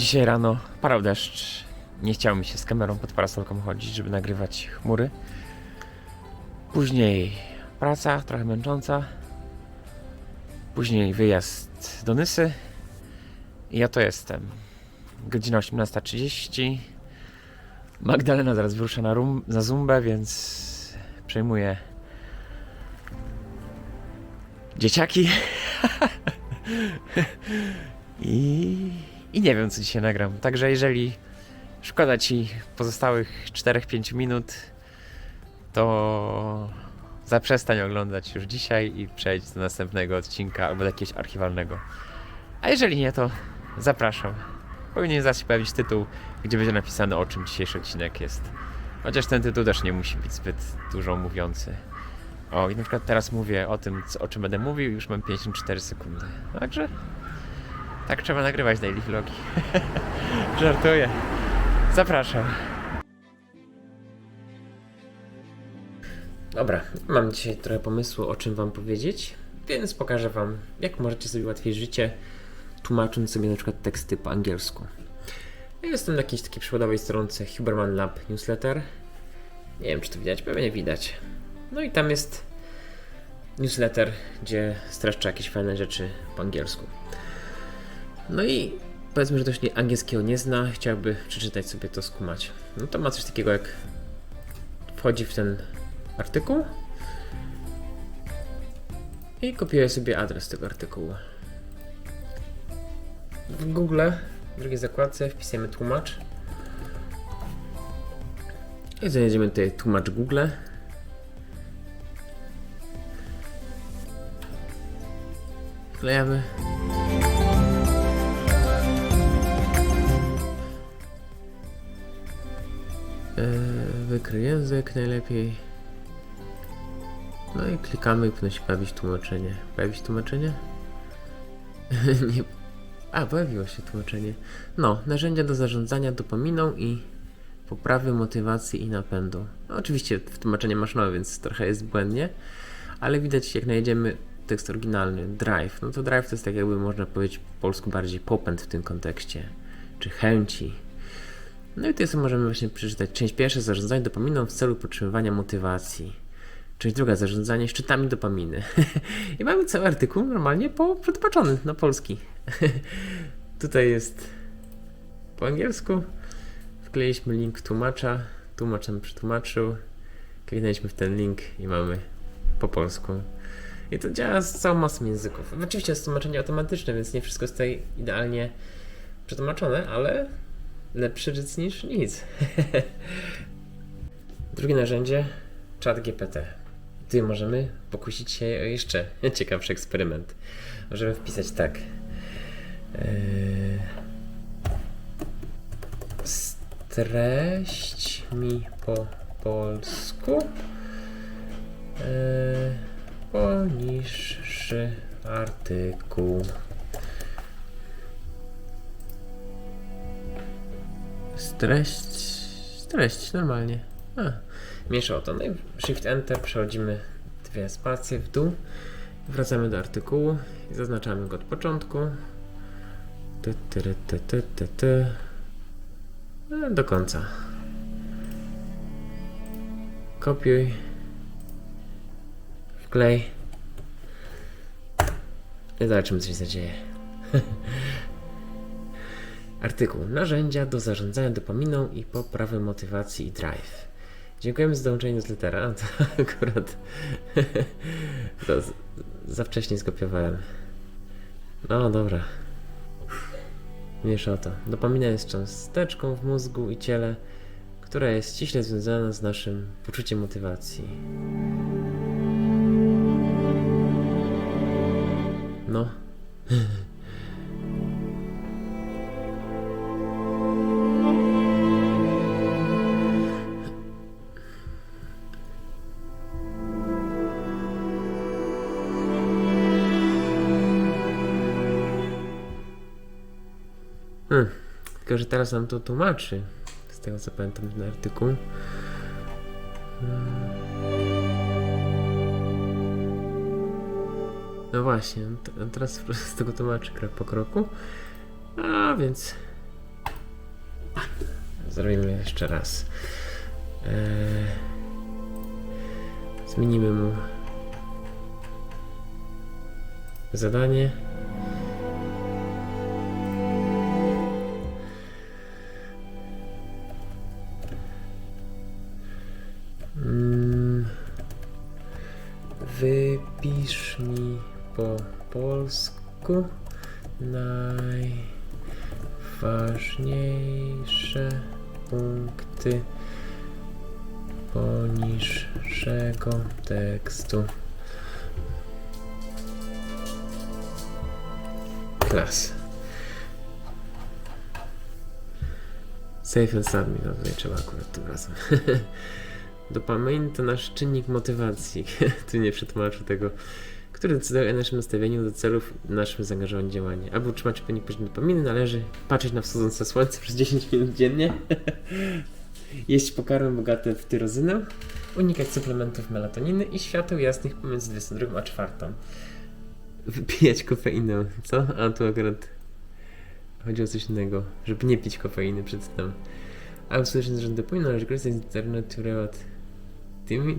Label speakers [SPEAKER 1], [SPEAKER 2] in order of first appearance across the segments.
[SPEAKER 1] Dzisiaj rano padał deszcz. Nie chciało mi się z kamerą pod parasolką chodzić, żeby nagrywać chmury. Później praca, trochę męcząca. Później wyjazd do Nysy. I ja to jestem. Godzina 18:30. Magdalena zaraz wyrusza na zumbę, więc przejmuję dzieciaki. I nie wiem, co dzisiaj nagram. Także jeżeli szkoda ci pozostałych 4-5 minut, to zaprzestań oglądać już dzisiaj i przejdź do następnego odcinka albo do jakiegoś archiwalnego. A jeżeli nie, to zapraszam. Powinien zaś pojawić tytuł, gdzie będzie napisane, o czym dzisiejszy odcinek jest. Chociaż ten tytuł też nie musi być zbyt dużo mówiący. O, i na przykład teraz mówię o tym, o czym będę mówił, już mam 54 sekundy. Także tak trzeba nagrywać daily vlogi. Żartuję. Zapraszam. Dobra, mam dzisiaj trochę pomysłu, o czym wam powiedzieć, więc pokażę wam, jak możecie sobie ułatwić życie, tłumacząc sobie na przykład teksty po angielsku. Ja jestem na jakiejś takiej przykładowej stronce Huberman Lab Newsletter. Nie wiem, czy to widać, pewnie widać. No i tam jest newsletter, gdzie streszcza jakieś fajne rzeczy po angielsku. No i powiedzmy, że ktoś angielskiego nie zna, chciałby przeczytać sobie to, skumać. No to ma coś takiego, jak wchodzi w ten artykuł i kopiuje sobie adres tego artykułu. W Google, w drugiej zakładce wpisujemy tłumacz i znajdziemy tutaj tłumacz Google. Wklejamy. Wykryj język najlepiej. No i klikamy i powinno się pojawić tłumaczenie. Pojawić tłumaczenie? Nie. A, pojawiło się tłumaczenie. No, narzędzia do zarządzania dopaminą i poprawy motywacji i napędu. No, oczywiście w tłumaczenie maszynowe, więc trochę jest błędnie, ale widać, jak najedziemy tekst oryginalny, drive, no to drive to jest, tak jakby można powiedzieć po polsku, bardziej popęd w tym kontekście, czy chęci. No i tutaj sobie możemy właśnie przeczytać. Część pierwsza, zarządzanie dopaminą w celu podtrzymywania motywacji. Część druga, zarządzanie szczytami dopaminy. I mamy cały artykuł normalnie przetłumaczony na polski. Tutaj jest po angielsku. Wkleiliśmy link tłumacza. Tłumacz nam przetłumaczył. Kliknęliśmy w ten link i mamy po polsku. I to działa z całą masą języków. Oczywiście jest tłumaczenie automatyczne, więc nie wszystko jest tutaj idealnie przetłumaczone, ale lepszy ryc niż nic. Drugie narzędzie, ChatGPT. Tutaj możemy pokusić się o jeszcze ciekawszy eksperyment. Możemy wpisać tak. Streść mi po polsku poniższy artykuł. Streść, normalnie. Mniejsza o to. No i Shift Enter, przechodzimy dwie spacje w dół. Wracamy do artykułu i zaznaczamy go od początku. Do końca. Kopiuj. Wklej. I zobaczymy, co się zadzieje. Artykuł. Narzędzia do zarządzania dopaminą i poprawy motywacji i drive. Dziękujemy za dołączenie newslettera. To akurat to za wcześnie skopiowałem. No dobra. Mniejsza o to. Dopamina jest cząsteczką w mózgu i ciele, która jest ściśle związana z naszym poczuciem motywacji. No. Tylko, że teraz nam to tłumaczy, z tego co pamiętam ten artykuł. No właśnie, teraz z tego tłumaczy krok po kroku. A więc Zrobimy jeszcze raz. Zmienimy mu zadanie. Wypisz mi po polsku najważniejsze punkty poniższego tekstu. Klas. Save and submit. No tutaj trzeba akurat tym razem. Dopamin to nasz czynnik motywacji. Tu nie przetłumaczył tego, który decyduje o naszym nastawieniu do celów i naszym zaangażowaniu w działanie. Aby utrzymać odpowiedni poziom dopaminy, należy patrzeć na wschodzące słońce przez 10 minut dziennie, jeść pokarmy bogate w tyrozynę, unikać suplementów melatoniny i świateł jasnych pomiędzy 22 a 4. Wypijać kofeinę. Co? A tu akurat chodzi o coś innego, żeby nie pić kofeiny przed snem. A usłyszeć, że dopamina należy korzystać z internetu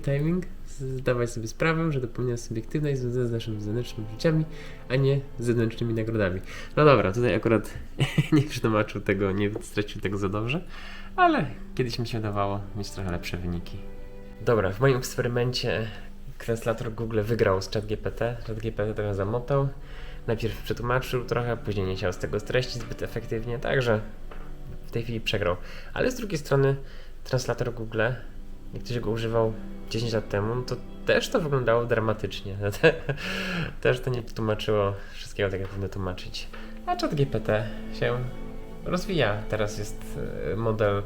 [SPEAKER 1] timing, zdawać sobie sprawę, że dopamina jest subiektywna i związana z naszymi zewnętrznymi uczuciami, a nie z zewnętrznymi nagrodami. No dobra, tutaj akurat nie przetłumaczył tego, nie stracił tego za dobrze, ale kiedyś mi się udawało mieć trochę lepsze wyniki. Dobra, w moim eksperymencie translator Google wygrał z ChatGPT. ChatGPT trochę zamotał. Najpierw przetłumaczył trochę, później nie chciał z tego streścić zbyt efektywnie, także w tej chwili przegrał. Ale z drugiej strony translator Google, jak ktoś go używał 10 lat temu, to też to wyglądało dramatycznie. Też to nie tłumaczyło wszystkiego tak, jak powinno tłumaczyć. A ChatGPT się rozwija. Teraz jest model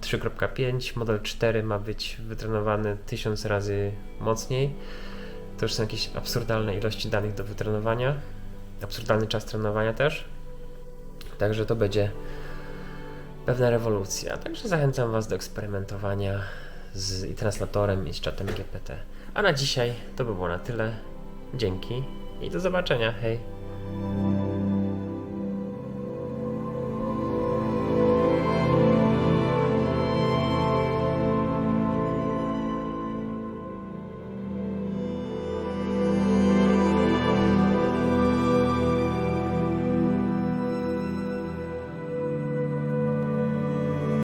[SPEAKER 1] 3.5, model 4 ma być wytrenowany 1000 razy mocniej. To już są jakieś absurdalne ilości danych do wytrenowania. Absurdalny czas trenowania też. Także to będzie pewna rewolucja. Także zachęcam Was do eksperymentowania z translatorem i z czatem GPT. A na dzisiaj to by było na tyle. Dzięki i do zobaczenia. Hej!